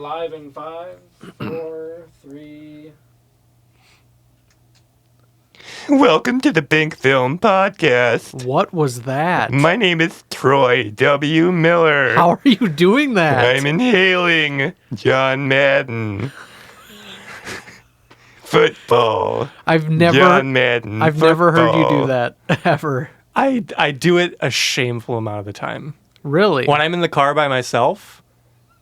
live in 5, 4, 3. Welcome to the Binc Film podcast. What was that? My name is Troy W. Miller. How are you doing that? I'm inhaling John Madden. Football. John Madden. I've never heard you do that ever. I do it a shameful amount of the time. Really? When I'm in the car by myself,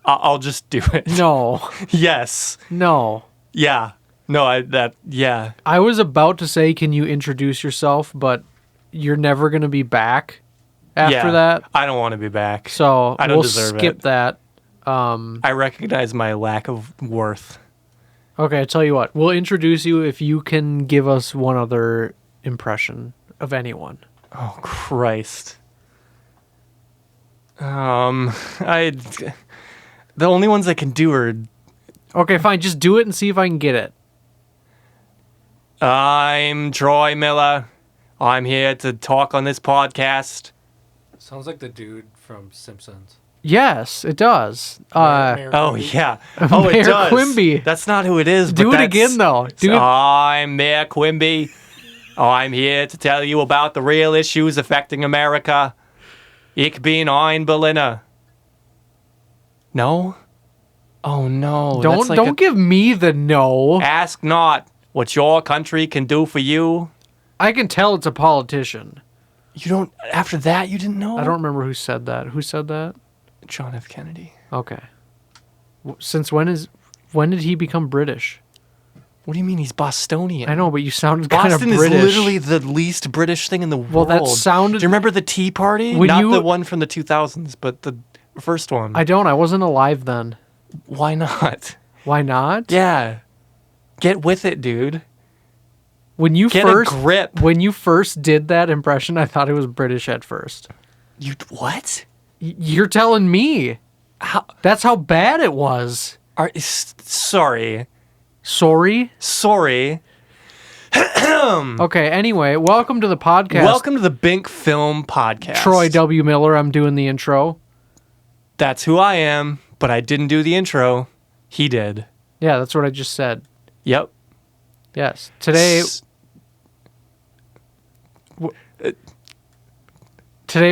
I'll just do it. No. Yes. No. Yeah. No, yeah. I was about to say, can you introduce yourself, but you're never going to be back after that. I don't want to be back. So I don't we'll deserve skip it. that. I recognize my lack of worth. Okay, I tell you what. We'll introduce you if you can give us one other impression of anyone. Oh, Christ. The only ones I can do are... Okay, fine. Just do it and see if I can get it. I'm Troy Miller. I'm here to talk on this podcast. Sounds like the dude from Simpsons. Yes, it does. Mayor Oh, Quimby. yeah. Oh, it Mayor does. Quimby. That's not who it is. Do but it again, though. Do it. I'm Mayor Quimby. I'm here to tell you about the real issues affecting America. Ich bin ein Berliner. No? Oh, no. Don't give me the no. Ask not what your country can do for you. I can tell it's a politician. You don't... After that, you didn't know? I don't remember who said that. Who said that? John F. Kennedy. Okay. Since when did he become British? What do you mean he's Bostonian? I know, but you sounded kind of Boston is British. literally the least British thing in the world. Well, that sounded... Do you remember the Tea Party? When Not you- the one from the 2000s, but the first one. I don't. I wasn't alive then. Why not? Why not? Yeah. Get with it, dude. When you Get first a grip. When you first did that impression, I thought it was British at first. You what? You're telling me. How? That's how bad it was. Sorry. Sorry? Sorry. Okay, anyway, welcome to the podcast. Welcome to the Binc Film podcast. Troy W. Miller, I'm doing the intro. That's who I am, but I didn't do the intro. He did. Yeah, that's what I just said. Yep. Yes. Today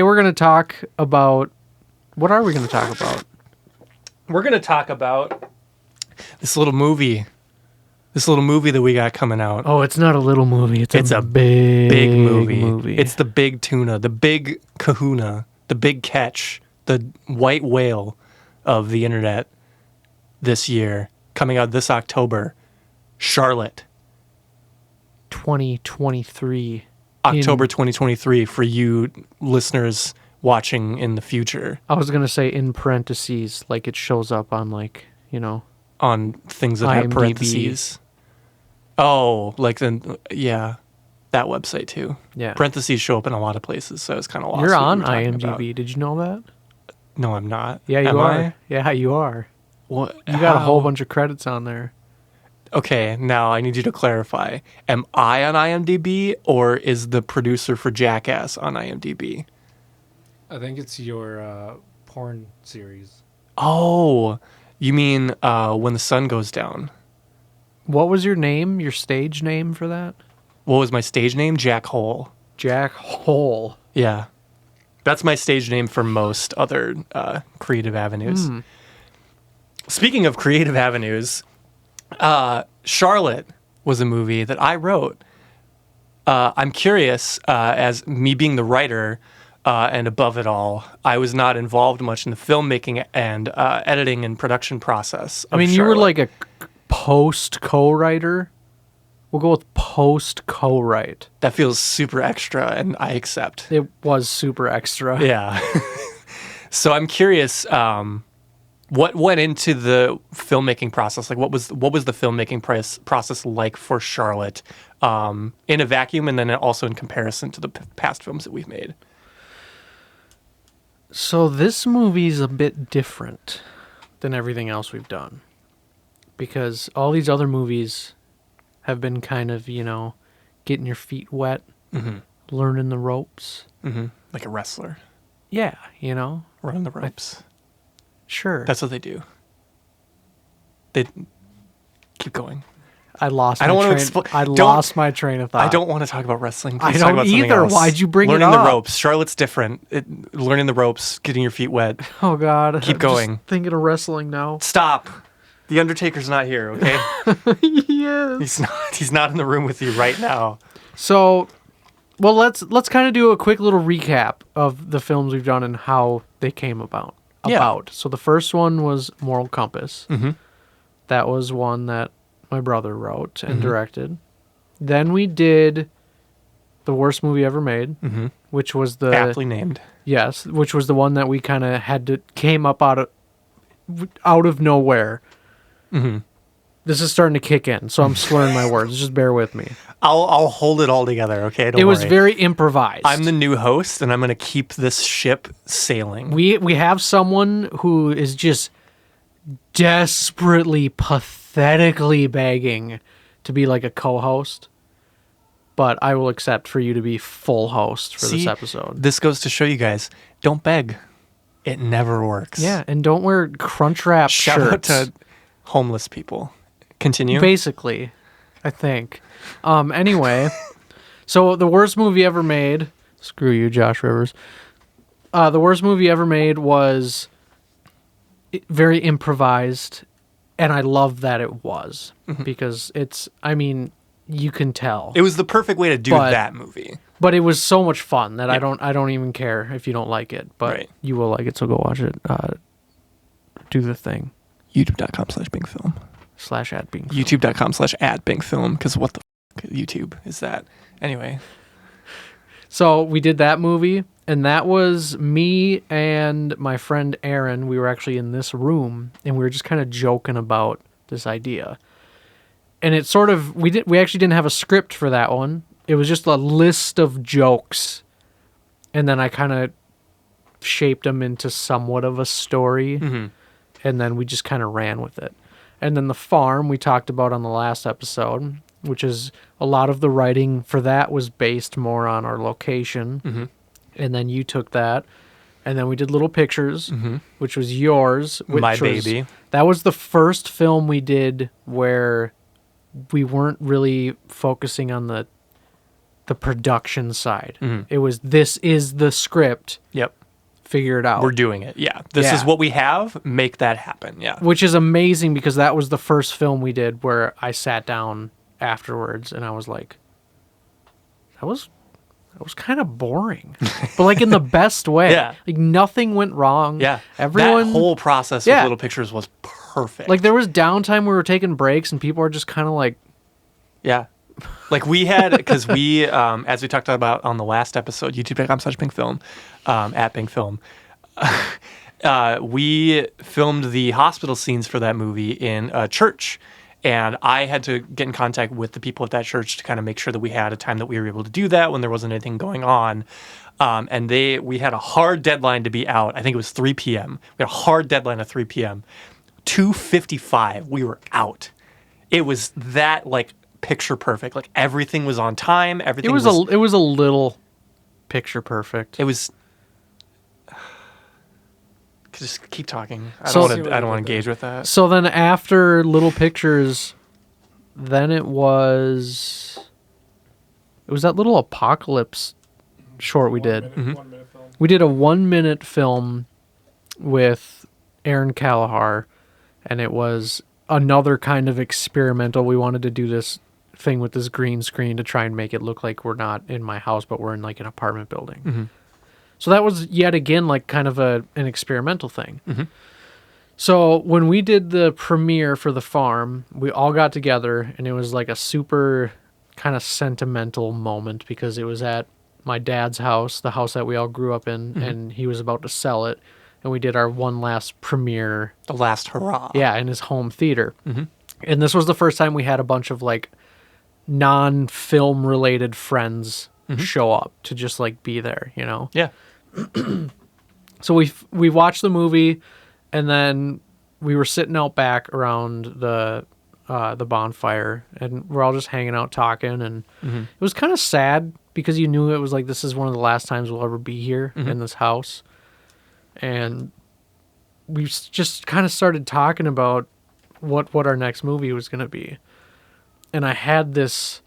we're going to talk about... What are we going to talk about? We're going to talk about this little movie. This little movie that we got coming out. Oh, it's not a little movie. It's a big movie. It's the big tuna, the big kahuna, the big catch, the white whale of the internet this year, coming out this October. Charlotte. 2023. October 2023 for you listeners watching in the future. I was going to say in parentheses, like it shows up on On things that have IMDb. parentheses. Oh, like then, yeah. That website too. Yeah. Parentheses show up in a lot of places, so it's kind of lost. You're what on you were talking IMDb. about. Did you know that? No, I'm not. Yeah, you Am are. I? Yeah, you are. What? You got a whole How? bunch of credits on there. Okay, now I need you to clarify. Am I on IMDb or is the producer for Jackass on IMDb? I think it's your porn series. Oh, you mean When the Sun Goes Down? What was your name, your stage name for that? What was my stage name? Jack Hole. Jack Hole. Yeah. That's my stage name for most other creative avenues. Speaking of creative avenues, Charlotte was a movie that I wrote. I'm curious, as me being the writer, and above it all, I was not involved much in the filmmaking and editing and production process. I mean, you were like a post co-writer. We'll go with post co-write. That feels super extra, and I accept. It was super extra. Yeah. So I'm curious, what went into the filmmaking process? Like, what was the filmmaking process like for Charlotte, in a vacuum, and then also in comparison to the past films that we've made? So this movie's a bit different than everything else we've done. Because all these other movies have been kind of, getting your feet wet, learning the ropes. Like a wrestler. Yeah, Running the ropes. Sure. That's what they do. They keep going. I lost. I don't my want to train. explain. I lost my train of thought. I don't want to talk about wrestling. I Please talk don't about something either. else. Why'd you bring it learning the up? ropes? Charlotte's different. Learning the ropes, getting your feet wet. Oh God. Keep I'm going. Just thinking of wrestling now. Stop. The Undertaker's not here. Okay. Yes. He's not in the room with you right now. So, well, let's kind of do a quick little recap of the films we've done and how they came about. Yeah. So the first one was Moral Compass. Mhm. That was one that my brother wrote and Mm-hmm. directed. Then we did the worst movie ever made, which was the Aptly named. yes, which was the one that we kind of came up out of nowhere. Mm-hmm. This is starting to kick in, so I'm slurring my words. Just bear with me. I'll hold it all together. Okay. Don't It was worry. very improvised. I'm the new host, and I'm going to keep this ship sailing. We have someone who is just desperately, pathetically begging to be like a co-host, but I will accept for you to be full host for this See, episode. This goes to show you guys: don't beg. It never works. Yeah, and don't wear crunch wrap Shout shirts. out to homeless people. Continue. Basically, I think. Anyway, so the worst movie ever made. Screw you, Josh Rivers. The worst movie ever made was very improvised, and I love that it was because it's. I mean, you can tell, It was the perfect way to do But- that movie. but it was so much fun that I Yeah. don't even care if you don't like it, but Right. you will like it. So go watch it. Do the thing YouTube.com/BincFilm. /@Binc Film. YouTube.com/@BincFilm. Because what the YouTube is that? Anyway. So we did that movie, and that was me and my friend Aaron. We were actually in this room, and we were just kind of joking about this idea. And it sort of we actually didn't have a script for that one. It was just a list of jokes, and then I kind of shaped them into somewhat of a story, and then we just kind of ran with it. And then the farm we talked about on the last episode, which is a lot of the writing for that was based more on our location. And then you took that, and then we did Little Pictures, which was yours. Which My was- baby. That was the first film we did where we weren't really focusing on the production side. It was, this is the script, Yep. figure it out. We're doing it. Yeah. This is Yeah. what we have. Make that happen. Yeah. Which is amazing because that was the first film we did where I sat down afterwards and I was like, that was kind of boring, but like in the best way. Yeah. Like nothing went wrong. Yeah. Everyone, That whole process Yeah. with Little Pictures was perfect. like there was downtime. We were taking breaks and people are just kind of like, Yeah. Like we had, because we, as we talked about on the last episode, youtube.com/BincFilm, @BincFilm, we filmed the hospital scenes for that movie in a church. And I had to get in contact with the people at that church to kind of make sure that we had a time that we were able to do that when there wasn't anything going on. And we had a hard deadline to be out. I think it was 3 p.m. We had a hard deadline at 3 p.m. 2:55, we were out. It was that like picture perfect. Like everything was on time. Everything it was a little picture perfect. It was. Just keep talking. I So- don't want to engage with that. So then after Little Pictures, then it was that little apocalypse short we did. 1 minute film. We did a 1-minute film with Aaron Callahar, and it was another kind of experimental. We wanted to do this thing with this green screen to try and make it look like we're not in my house, but we're in like an apartment building. So that was yet again like kind of an experimental thing. So when we did the premiere for The Farm, we all got together, and it was like a super kind of sentimental moment because it was at my dad's house, the house that we all grew up in, and he was about to sell it. And we did our one last premiere, The last hurrah. yeah, in his home theater. And this was the first time we had a bunch of like non-film related friends show up to just like be there, you know? Yeah. So we watched the movie, and then we were sitting out back around the bonfire, and we're all just hanging out talking, and it was kind of sad because you knew it was like this is one of the last times we'll ever be here in this house, and we just kind of started talking about what our next movie was going to be. And I had this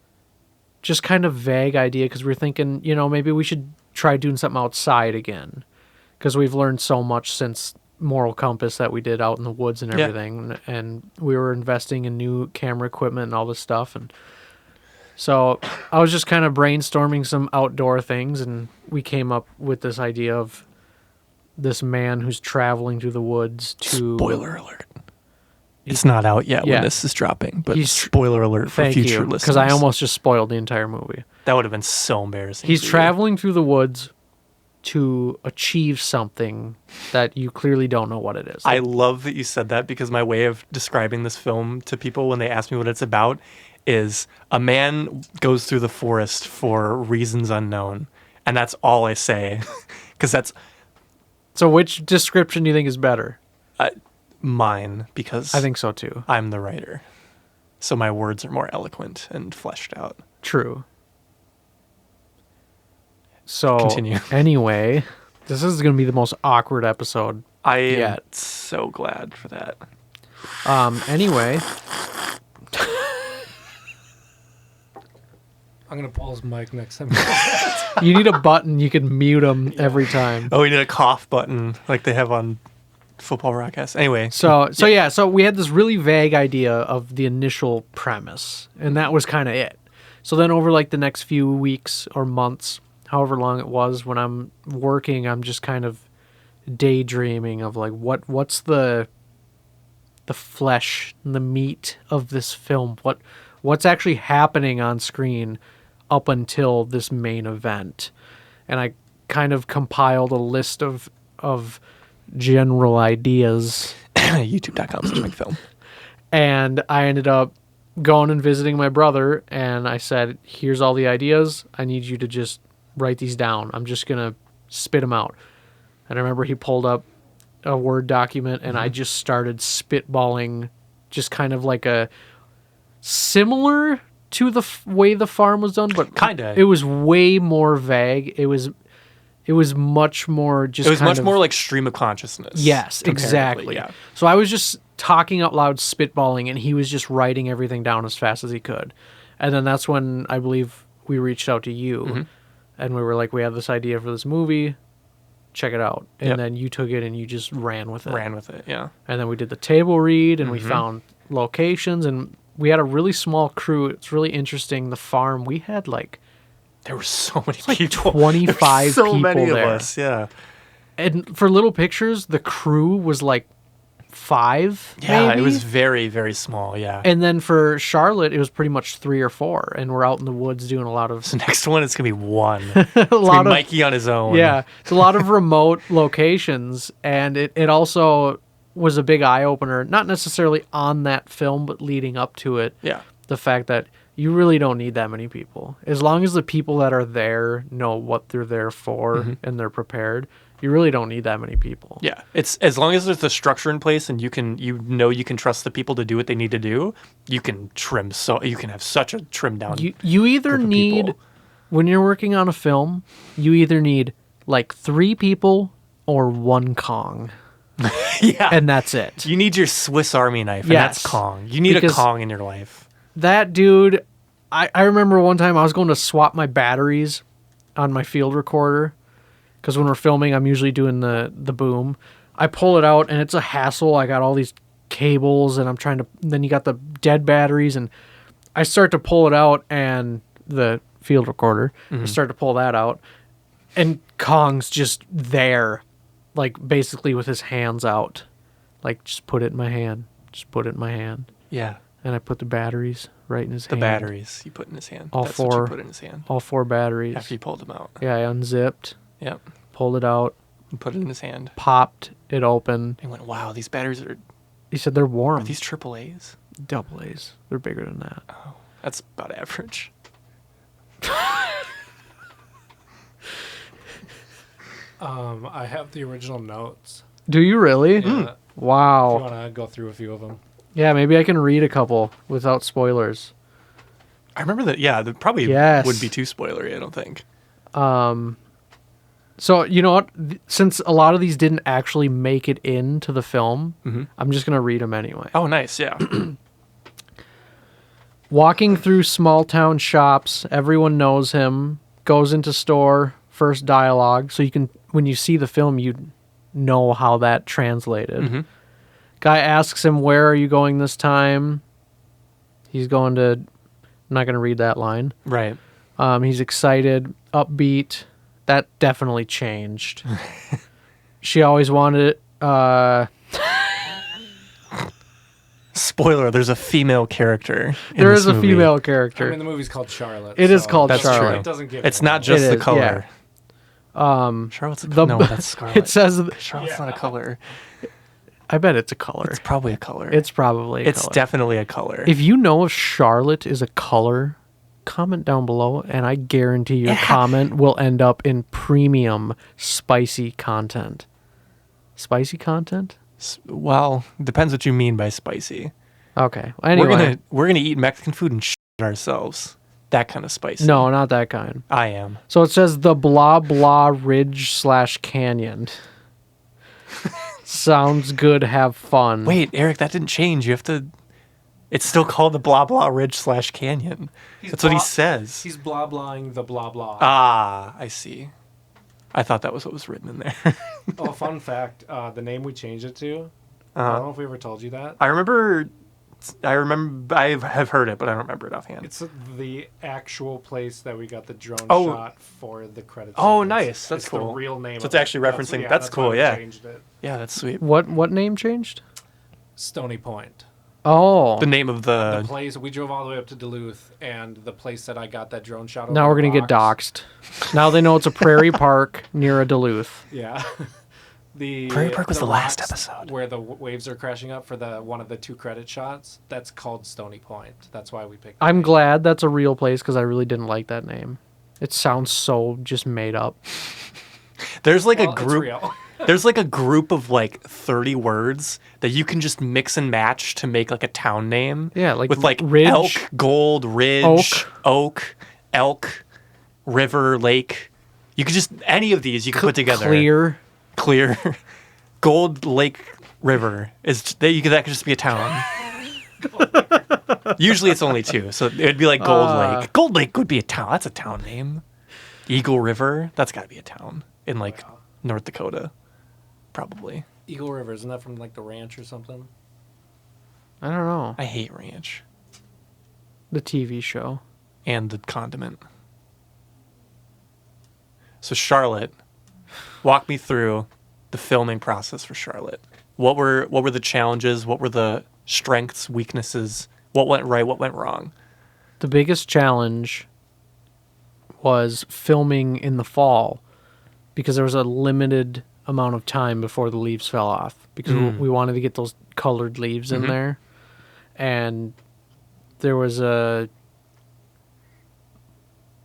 just kind of vague idea because we were thinking, maybe we should try doing something outside again, because we've learned so much since Moral Compass that we did out in the woods and everything. And we were investing in new camera equipment and all this stuff. And so I was just kind of brainstorming some outdoor things, and we came up with this idea of this man who's traveling through the woods to... Spoiler alert. It's not out yet when this is dropping, but spoiler alert for future listeners. Because I almost just spoiled the entire movie. That would have been so embarrassing. He's traveling through the woods to achieve something that you clearly don't know what it is. I love that you said that, because my way of describing this film to people when they ask me what it's about is a man goes through the forest for reasons unknown. And that's all I say. Because that's... So which description do you think is better? Mine, because I think so too. I'm the writer. So my words are more eloquent and fleshed out. True. So Continue. Anyway, this is going to be the most awkward episode am so glad for that. Anyway, I'm gonna pull his mic next time. you need a button you can mute him every time. Oh, we need a cough button like they have on football broadcasts. Anyway. So we had this really vague idea of the initial premise, and that was kind of it. So then over like the next few weeks or months, however long it was, when I'm working, I'm just kind of daydreaming of like what's the flesh, the meat of this film, what's actually happening on screen up until this main event. And I kind of compiled a list of general ideas. YouTube.com/Binc Film. And I ended up going and visiting my brother, and I said, here's all the ideas. I need you to just write these down. I'm just going to spit them out. And I remember he pulled up a Word document, and I just started spitballing, just kind of like a similar to the way The Farm was done, but kind of. It was way more vague. It was much more just. It was much more like stream of consciousness. Yes, exactly. Yeah. So I was just talking out loud, spitballing, and he was just writing everything down as fast as he could. And then that's when I believe we reached out to you, and we were like, we have this idea for this movie. Check it out. And then you took it and you just ran with it. Yeah. And then we did the table read, and we found locations, and we had a really small crew. It's really interesting. The farm, we had there were so many like people. 25 so people many there. of us, yeah. And for little pictures, the crew was like 5. Yeah, maybe? it was very, very small, yeah. And then for Charlotte, it was pretty much 3 or 4, and we're out in the woods doing a lot of The next one, it's going to be 1. a lot of Mikey on his own. Yeah, it's a lot of remote locations, and it also was a big eye opener. Not necessarily on that film, but leading up to it. Yeah. The fact that you really don't need that many people, as long as the people that are there know what they're there for and they're prepared. You really don't need that many people. Yeah, it's as long as there's a structure in place and you can trust the people to do what they need to do. You can you can have such a trimmed down. You either group of need people. When you're working on a film, you either need like 3 people or 1 Kong. Yeah, And that's it. You need your Swiss Army knife, and Yes. that's Kong. You need a Because Kong in your life. That dude, I remember one time I was going to swap my batteries on my field recorder, because when we're filming, I'm usually doing the boom. I pull it out, and it's a hassle. I got all these cables, and I'm trying to... Then you got the dead batteries, and I start to pull it out, and the field recorder, I start to pull that out, and Kong's just there, like basically with his hands out. Like, just put it in my hand. Just put it in my hand. Yeah, And I put the batteries right in his hand. the batteries you put in his hand. All That's 4. what you put in his hand All 4 batteries. after you pulled them out. Yeah, I unzipped, Yep, pulled it out, and put it in his hand. popped it open. He went, "Wow, these batteries are He said they're warm. these AAAs? Double A's. They're bigger than that. That's about average." I have the original notes. Do you really? Yeah. If Wow. you want to go through a few of them. Yeah, maybe I can read a couple without spoilers. I remember that. Yeah, that probably Yes. wouldn't be too spoilery. I don't think. So, you know what? Since a lot of these didn't actually make it into the film, I'm just going to read them anyway. Oh, nice. Yeah. Walking through small town shops, everyone knows him, goes into store, first dialogue. So you can, when you see the film, you know how that translated. Guy asks him, "Where are you going this time?" He's going to, I'm not going to read that line. Right. He's excited, upbeat. That definitely changed. She always wanted it. Spoiler, there's a female character. There is a movie. female I character. mean, the movie's called Charlotte. It is so called That's Charlotte. true. It doesn't give It's it not away. just It the is, color. yeah. Charlotte's The- no, that's Scarlet. It says, Charlotte's not a color. I bet it's a color. It's probably a color. It's probably a It's color. definitely a color. If you know if Charlotte is a color, comment down below, and I guarantee your comment will end up in premium spicy content. Spicy content? Well, depends what you mean by spicy. Okay. Anyway. We're gonna eat Mexican food and shit ourselves. That kind of spicy. No, not that kind. I am. So it says the blah blah ridge / canyon. Sounds good. Have fun. Wait, Eric, that didn't change. You have to. It's still called the blah blah ridge / canyon. That's what he says. He's blah blahing the blah blah. Ah, I see. I thought that was what was written in there. Oh, fun fact: the name we changed it to. I don't know if we ever told you that. I remember. I have heard it, but I don't remember it offhand. It's the actual place that we got the drone Oh. shot for the credits. Oh, sequence. nice. That's it's cool. The real name. So of it's actually it. referencing- Yeah, that's why cool, we yeah. Changed it. Yeah, that's sweet. What name changed? Stony Point. Oh. The name of The the. place we drove all the way up to Duluth, and the place that I got that drone shot. Now over we're the gonna get rocks. doxxed. Now they know it's a prairie park near a Duluth. Yeah. The Prairie Park was the last rocks episode. where the waves are crashing up for the one of the 2 credit shots. That's called Stony Point. That's why we picked. the I'm name. glad that's a real place because I really didn't like that name. It sounds so just made up. There's like Well, a it's group. real. There's like a group of like 30 words that you can just mix and match to make like a town name. Yeah, like with like Ridge, elk, gold, ridge, oak, elk, river, lake. You could just any of these you could put together. Clear, Gold Lake River that could just be a town. Usually it's only 2, so it'd be like Gold Lake. Gold Lake would be a town. That's a town name. Eagle River, that's got to be a town in like North Dakota, probably. Eagle River, isn't that from like the ranch or something? I don't know. I hate ranch The TV show. and the condiment. So Charlotte, walk me through the filming process for Charlotte. What were the challenges? What were the strengths, weaknesses? What went right? What went wrong? The biggest challenge was filming in the fall because there was a limited amount of time before the leaves fell off because we wanted to get those colored leaves in there. And there was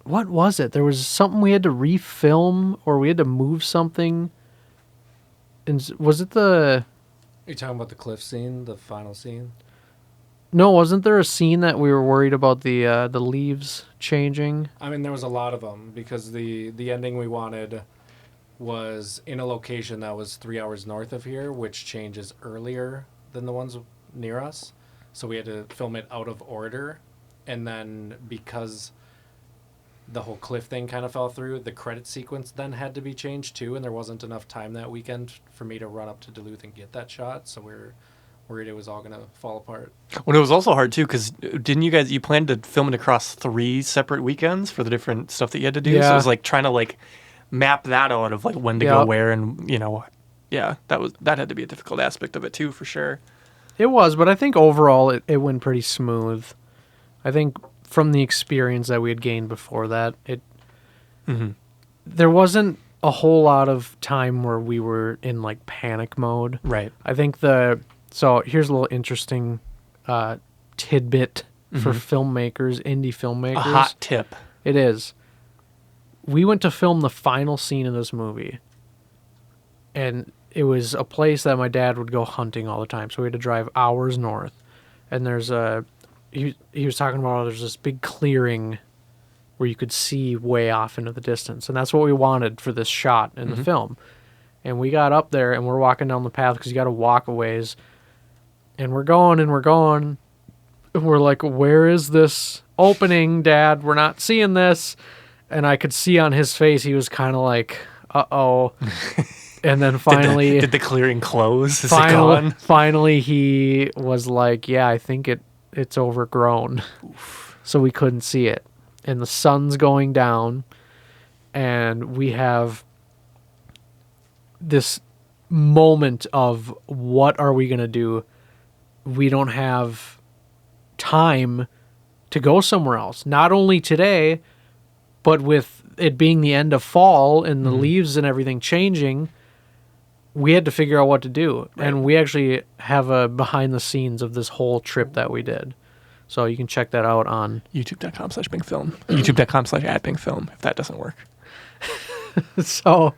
what was it? There was something we had to refilm or we had to move something. And was it Are you talking about the cliff scene, the final scene? No, wasn't there a scene that we were worried about the leaves changing? I mean, there was a lot of them because the ending we wanted was in a location that was 3 hours north of here, which changes earlier than the ones near us. So we had to film it out of order. And then because the whole cliff thing kind of fell through, the credit sequence then had to be changed too. And there wasn't enough time that weekend for me to run up to Duluth and get that shot. So we're worried it was all going to fall apart. Well, it was also hard too because didn't you planned to film it across 3 separate weekends for the different stuff that you had to do? So Yeah. it was like trying to like map that out of like when to go Yep. where and that had to be a difficult aspect of it too for sure. It was, but I think overall it went pretty smooth. I think from the experience that we had gained before that, there wasn't a whole lot of time where we were in like panic mode. Right. I think so here's a little interesting tidbit for filmmakers, indie filmmakers. A hot tip. It is. We went to film the final scene of this movie, and it was a place that my dad would go hunting all the time, so we had to drive hours north. And there's he was talking about there's this big clearing where you could see way off into the distance. And that's what we wanted for this shot in the film. And we got up there and we're walking down the path because you got to walk a ways. And we're going and we're going. And we're like, where is this opening, Dad? We're not seeing this. And I could see on his face, he was kind of like, uh-oh. And then finally... Did the clearing close? Is it gone? Finally, he was like, yeah, I think it's overgrown. Oof. So we couldn't see it. And the sun's going down. And we have this moment of what are we going to do? We don't have time to go somewhere else. Not only today, but with it being the end of fall and the leaves and everything changing, we had to figure out what to do. Right. And we actually have a behind the scenes of this whole trip that we did. So you can check that out on youtube.com/BincFilm. youtube.com/@BincFilm if that doesn't work. So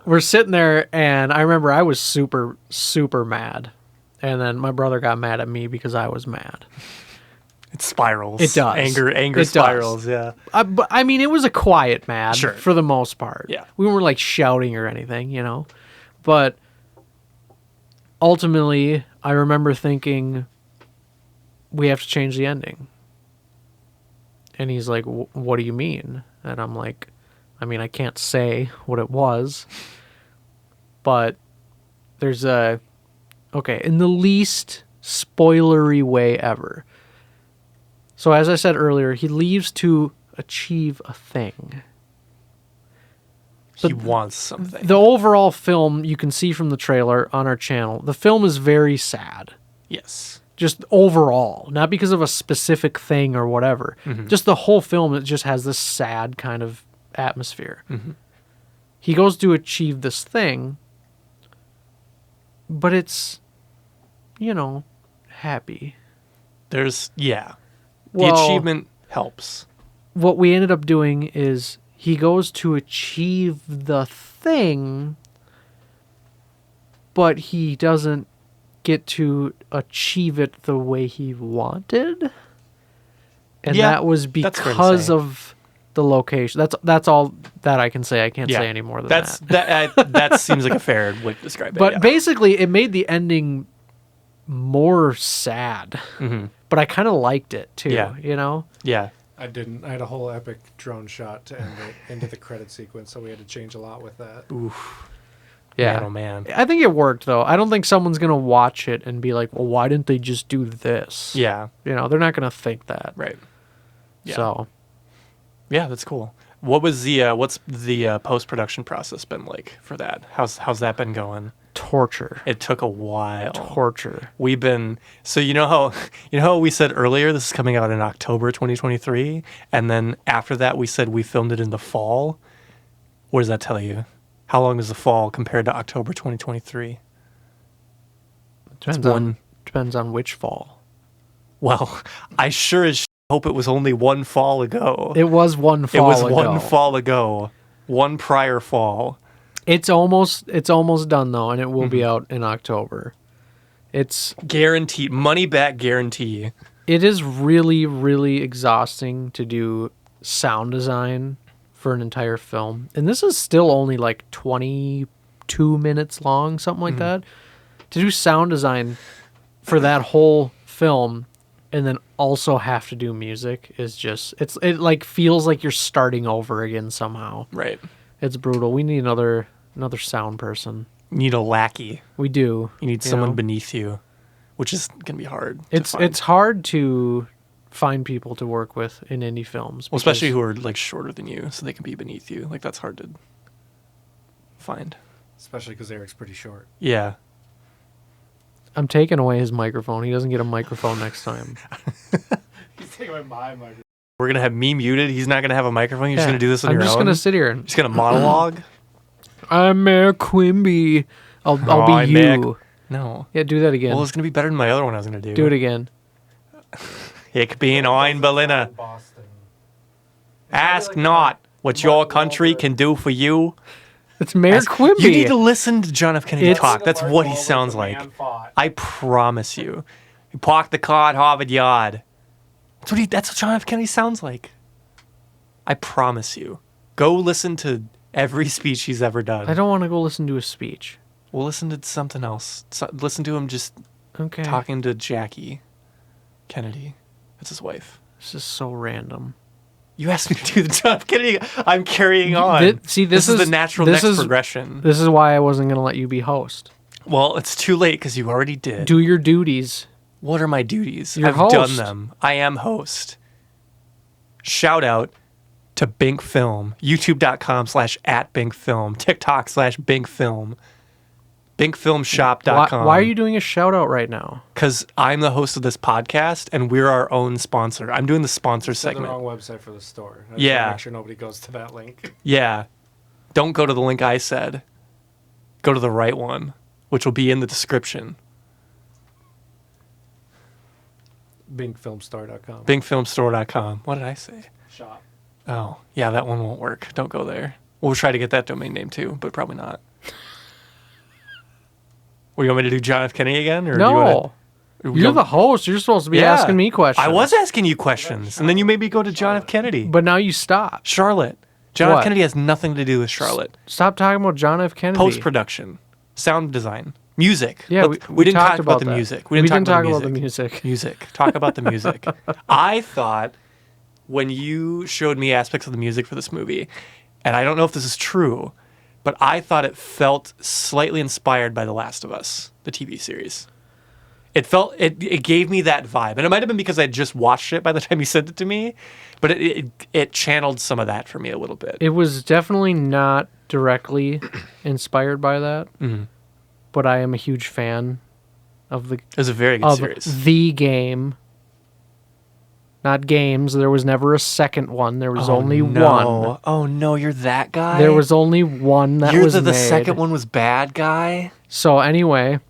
we're sitting there, and I remember I was super, super mad. And then my brother got mad at me because I was mad. It spirals. It does. Anger it spirals, does. Yeah. But I mean, it was a quiet mad for the most part. Yeah. We weren't like shouting or anything, you know. But ultimately, I remember thinking, we have to change the ending. And he's like, what do you mean? And I'm like, I mean, I can't say what it was. But there's in the least spoilery way ever. So as I said earlier, he leaves to achieve a thing. He wants something. The overall film, you can see from the trailer on our channel, the film is very sad. Yes. Just overall, not because of a specific thing or whatever. Just the whole film, it just has this sad kind of atmosphere. He goes to achieve this thing, but it's, happy. The achievement helps. What we ended up doing is he goes to achieve the thing, but he doesn't get to achieve it the way he wanted. And that was because of the location. That's all that I can say. I can't say any more than that. That seems like a fair way to describe it. But basically, it made the ending more sad. But I kind of liked it too. Yeah. Yeah. I didn't. I had a whole epic drone shot to end it into the credit sequence, so we had to change a lot with that. Oof. Yeah. Man, oh man. I think it worked though. I don't think someone's gonna watch it and be like, "Well, why didn't they just do this?" Yeah. They're not gonna think that. Right. Yeah. So. Yeah, that's cool. What's the post-production process been like for that? How's that been going? Torture. It took a while. Torture. We've been you know how we said earlier this is coming out in October 2023, and then after that we said we filmed it in the fall. What does that tell you? How long is the fall compared to October 2023? Depends on which fall. Well, I sure as hope it was only one fall ago. It was one fall ago. It was one fall ago. One prior fall. It's almost done though, and it will be out in October. It's guaranteed, money back guarantee. It is really, really exhausting to do sound design for an entire film, and this is still only like 22 minutes long, something like that. To do sound design for that whole film, and then also have to do music is just it like feels like you're starting over again somehow. Right. It's brutal. We need another sound person. You need a lackey. We do. You need someone beneath you, which is going to be hard. It's hard to find people to work with in indie films. Well, especially who are like shorter than you, so they can be beneath you. Like that's hard to find. Especially because Eric's pretty short. Yeah. I'm taking away his microphone. He doesn't get a microphone next time. He's taking away my microphone. We're going to have me muted. He's not going to have a microphone. You're just going to do this on your own? I'm just going to sit here. And just going to monologue? I'm Mayor Quimby. I'll be you. No. Yeah, do that again. Well, it's going to be better than my other one I was going to do. Do it again. Ich bin ein Berliner. Ask not what your country can do for you. It's Mayor Quimby. You need to listen to John F. Kennedy talk. That's what he sounds like. I promise you. He parked the car at Harvard Yard. That's what John F. Kennedy sounds like. I promise you. Go listen to every speech he's ever done. I don't want to go listen to a speech. We'll listen to something else. Listen to him just Okay. talking to Jackie Kennedy. That's his wife. This is so random. You asked me to do the John F. Kennedy. I'm carrying on. This is the natural next progression. This is why I wasn't going to let you be host. Well, it's too late because you already did. Do your duties. What are my duties? You're I've host. done them. I am host. Shout out to Binc Film. YouTube.com/@Binc Film. TikTok/Binc Film. BincFilmShop.com. Why are you doing a shout out right now? Because I'm the host of this podcast and we're our own sponsor. I'm doing the sponsor It's the segment. wrong website for the store. I just Yeah. wanna make sure nobody goes to that link. Yeah. Don't go to the link I said. Go to the right one, which will be in the description. BincFilmStore.com. BincFilmStore.com. What did I say? Shop. Oh, yeah, that one won't work. Don't go there. We'll try to get that domain name too, but probably not. Well, you want me to do John F. Kennedy again? Or do you No. wanna, You're the host. You're supposed to be Yeah. asking me questions. I was asking you questions, and then you made me go to John F. Kennedy. But now you stop. Charlotte. John What? F. Kennedy has nothing to do with Charlotte. Stop talking about John F. Kennedy. Post-production, sound design, music. Yeah, we didn't talked talk about the that. music. We didn't talk about about the music. Music. Talk about the music. I thought when you showed me aspects of the music for this movie, and I don't know if this is true, but I thought it felt slightly inspired by The Last of Us, the TV series. It gave me that vibe, and it might have been because I just watched it by the time you sent it to me, but it channeled some of that for me a little bit. It was definitely not directly inspired by that, but I am a huge fan of the It was a very good series. the game. Not games. There was never a second one. There was only one. Oh no, you're that guy. There was only one that You're was the made. second one was bad guy. So anyway,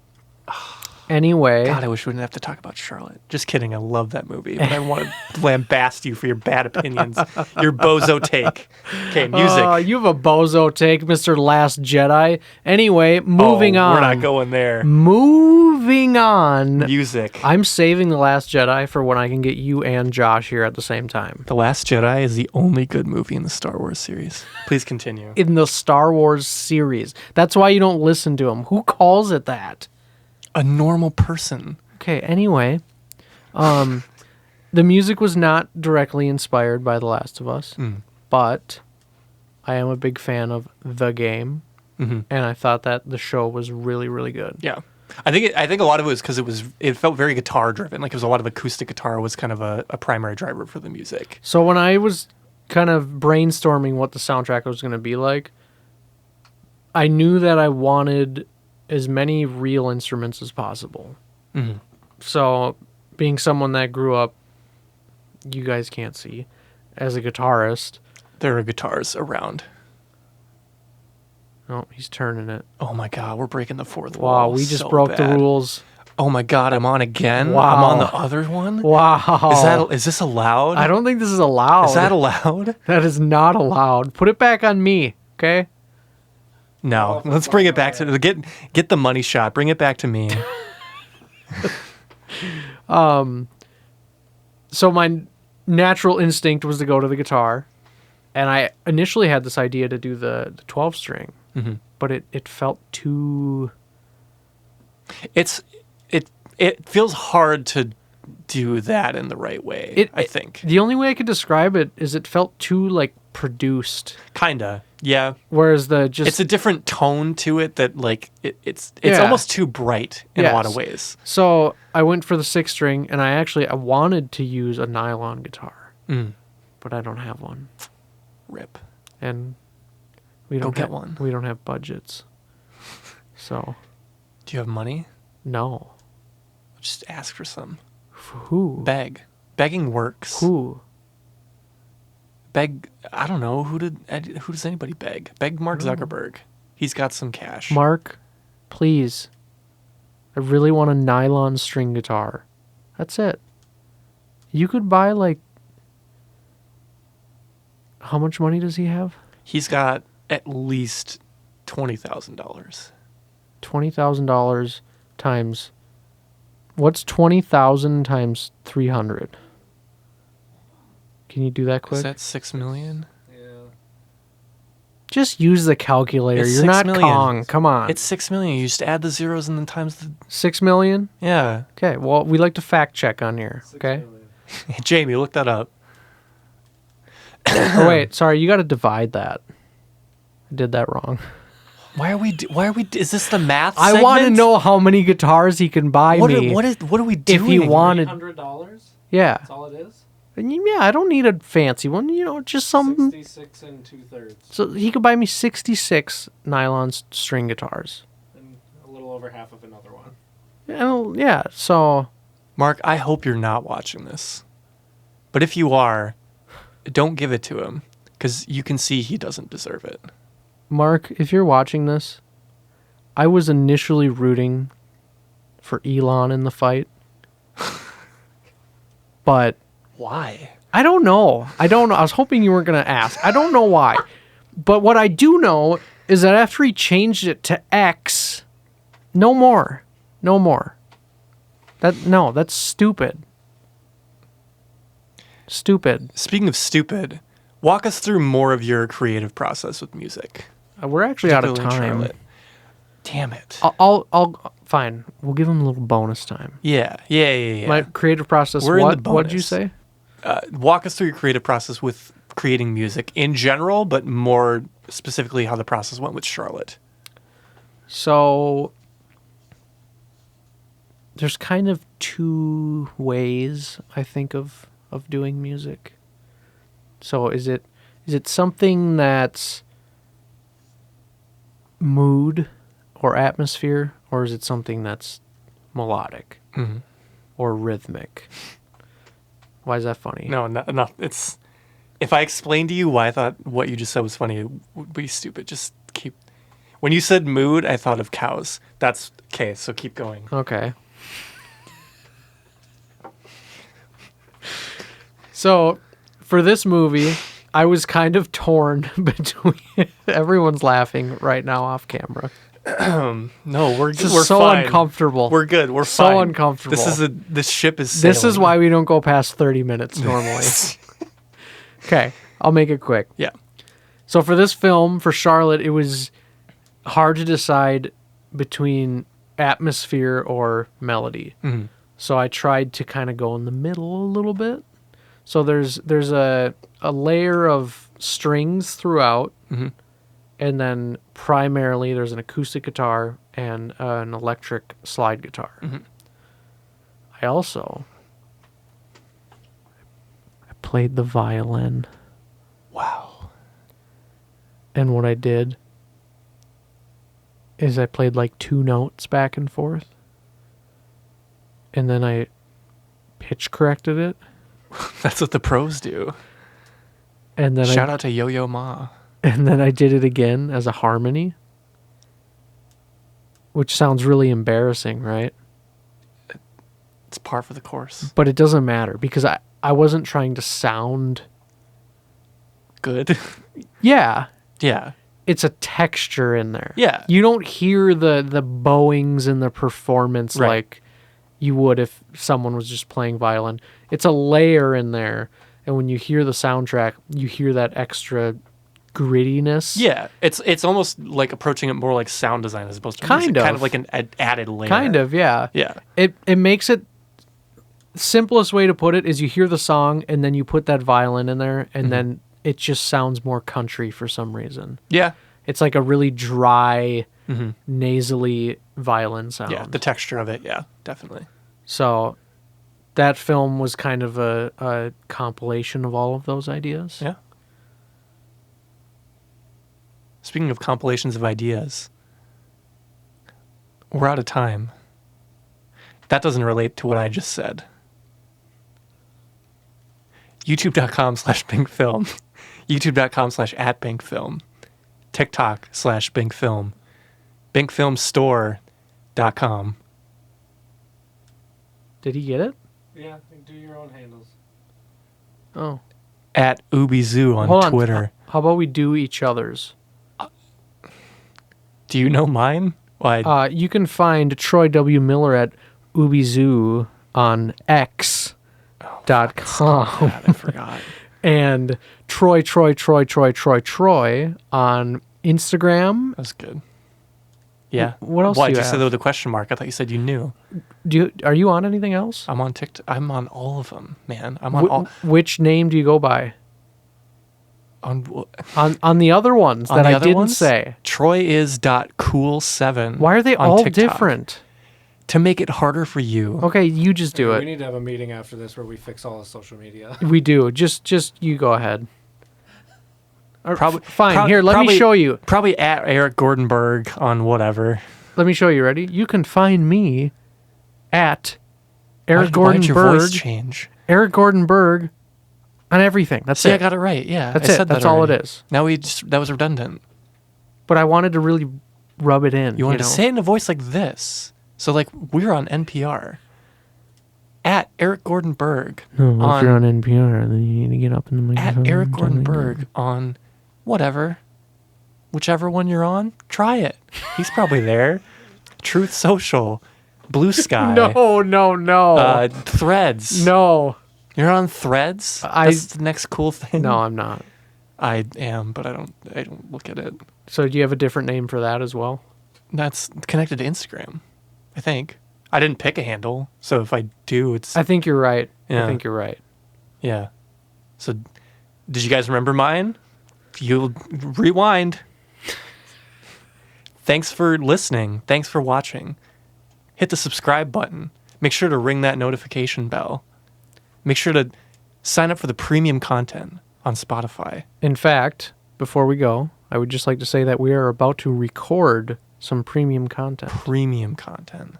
God, I wish we didn't have to talk about Charlotte. Just kidding. I love that movie, but I want to lambast you for your bad opinions, your bozo take. Okay, music. you have a bozo take, Mr. Last Jedi. Anyway, moving on. We're not going there. Moving on. Music. I'm saving The Last Jedi for when I can get you and Josh here at the same time. The Last Jedi is the only good movie in the Star Wars series. Please continue. In the Star Wars series. That's why you don't listen to them. Who calls it that? A normal person. Okay, anyway. The music was not directly inspired by The Last of Us, but I am a big fan of the game, and I thought that the show was really, really good. Yeah. I think a lot of it was because it felt very guitar driven. Like it was a lot of acoustic guitar was kind of a primary driver for the music. So when I was kind of brainstorming what the soundtrack was going to be like, I knew that I wanted as many real instruments as possible. So being someone that grew up, you guys can't see, as a guitarist. There are guitars around. Oh, he's turning it. Oh my God, we're breaking the fourth Wow, wall. we just so broke the bad. rules. Oh my God, I'm on again. Wow. I'm on the other one. Wow. Is this allowed? I don't think this is allowed. Is that allowed? That is not allowed. Put it back on me, okay? No. Let's bring it back to get the money shot. Bring it back to me. So my natural instinct was to go to the guitar, and I initially had this idea to do the 12 string, but it felt too. It feels hard to do that in the right way. I think the only way I could describe it is it felt too like produced. kinda. Yeah. Whereas It's a different tone to it that like it's Yeah. almost too bright in a lot of Yes. ways. So I went for the 6 string, and I wanted to use a nylon guitar, but I don't have one, Rip. and we Go don't get have one. We don't have budgets, so Do you have money? no. Just ask for some. Who? Beg. Begging works. Who? Beg. I don't know. Who does anybody beg? Beg Mark Zuckerberg. He's got some cash. Mark, please. I really want a nylon string guitar. That's it. You could buy like. How much money does he have? He's got at least $20,000. $20,000 times. What's 20,000 times 300? Can you do that quick? Is that 6 million? Yeah. Just use the calculator. It's You're 6 not million. Kong. Come on. It's 6 million. You just add the zeros and then times the. 6 million? Yeah. Okay, well, we like to fact check on here. 6 Okay. million. Hey, Jamie, look that up. Oh, wait, sorry, you got to divide that. I did that wrong. Why are we? Is this the math? I want to segment? know how many guitars he can buy What me. are we if doing? he wanted, $300? yeah, That's all it is? yeah, I don't need a fancy one. Just some. 66 and 2/3. So he could buy me 66 nylon string guitars. And a little over half of another one. Yeah. So Mark, I hope you're not watching this, but if you are, don't give it to him because you can see he doesn't deserve it. Mark, if you're watching this, I was initially rooting for Elon in the fight, but Why? I don't know. I was hoping you weren't going to ask. I don't know why. But what I do know is that after he changed it to X, no more. No more. That's stupid. Stupid. Speaking of stupid, walk us through more of your creative process with music. We're actually out of Particularly in time. Charlotte. Damn it. I'll fine. We'll give him a little bonus time. Yeah. My creative process. We're in the What did you bonus. say? Walk us through your creative process with creating music in general, but more specifically how the process went with Charlotte. So there's kind of two ways I think of doing music. So is it something that's mood or atmosphere, or is it something that's melodic or rhythmic? Why is that funny? No, it's. If I explained to you why I thought what you just said was funny, it would be stupid. Just keep. When you said mood, I thought of cows. That's okay. So keep going. Okay. So, for this movie, I was kind of torn between. Everyone's laughing right now off camera. No, we're This is we're so fine. uncomfortable. We're good. We're So fine. uncomfortable. This ship is sailing. This is why we don't go past 30 minutes normally. Okay, I'll make it quick. Yeah. So for this film, for Charlotte, it was hard to decide between atmosphere or melody. Mhm. So I tried to kind of go in the middle a little bit. So there's a layer of strings throughout, Mhm. and then primarily there's an acoustic guitar and an electric slide guitar. Mhm. I played the violin. Wow. And what I did is I played like 2 notes back and forth. And then I pitch corrected it. That's what the pros do. And then Shout out to Yo-Yo Ma. And then I did it again as a harmony. Which sounds really embarrassing, right? It's par for the course. But it doesn't matter because I wasn't trying to sound. Good. Yeah. Yeah. It's a texture in there. Yeah. You don't hear the bowings in the performance Right. like you would if someone was just playing violin. It's a layer in there, and when you hear the soundtrack, you hear that extra grittiness. Yeah. It's almost like approaching it more like sound design as opposed to Kind music. of. Kind of like an added layer. Kind of, yeah. Yeah. It makes it simplest way to put it is you hear the song and then you put that violin in there and then it just sounds more country for some reason. Yeah. It's like a really dry, nasally violin sound. Yeah. The texture of it. Yeah. Definitely. So that film was kind of a compilation of all of those ideas. Yeah. Speaking of compilations of ideas, we're out of time. That doesn't relate to what I just said. YouTube.com/Binc Film. YouTube.com/@Binc Film. TikTok/Binc Film. BincFilmStore.com. Did he get it? Yeah, do your own handles. Oh. At UbiZoo on Hold on. Twitter. How about we do each other's? Do you know mine? Why? You can find Troy W. Miller at ubizoo on X.com. God, I forgot. and Troy on Instagram. That was good. Yeah. What else Why do did you you say have? there with a question mark? I thought you said you knew. Are you on anything else? I'm on TikTok. I'm on all of them, man. I'm on all. Which name do you go by? On On the other ones on that the I other didn't ones? say. Troy.cool7. Why are they on all TikTok. different? To make it harder for you. Okay, you just do We it. need to have a meeting after this where we fix all the social media. We do. Just you go ahead. Or Probably fine. prob- Here, let me probably- show you. Probably at Eric Gordenberg on whatever. Let me show you. Ready? You can find me at Eric Why did your voice Gordenberg. change? Eric Gordenberg on everything. That's See, I it. got it right. Yeah, That's I it. said That's that all it already. is. Now that was redundant. But I wanted to really rub it in. You wanted know? to say it in a voice like this. So like we're on NPR. At Eric Gordenberg No, if on you're on NPR, then you need to get up in the at microphone. Eric and tell me Gordenberg on whatever. Whichever one you're on, try it. He's probably there. Truth Social, Blue Sky, No. Threads. No. You're on Threads? That's the next cool thing. No, I'm not. I am, but I don't look at it. So do you have a different name for that as well? That's connected to Instagram, I think. I didn't pick a handle, so if I do, it's I think you're right. Yeah. I think you're right. yeah. So, did you guys remember mine? You'll rewind. Thanks for listening. Thanks for watching. Hit the subscribe button. Make sure to ring that notification bell. Make sure to sign up for the premium content on Spotify. In fact, before we go, I would just like to say that we are about to record some premium content. Premium content.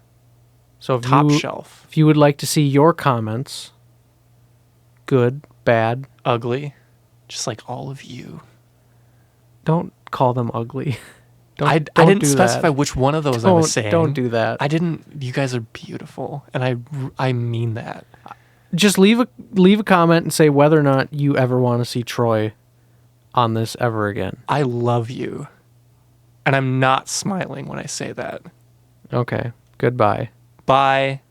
So if Top you, shelf. if you would like to see your comments, good, bad, Ugly. Just like all of you. don't call them ugly. I don't didn't do specify that. which one of those I was saying. Don't do that. I didn't. You guys are beautiful, and I mean that. Just leave a comment and say whether or not you ever want to see Troy on this ever again. I love you, and I'm not smiling when I say that. Okay. Goodbye. Bye.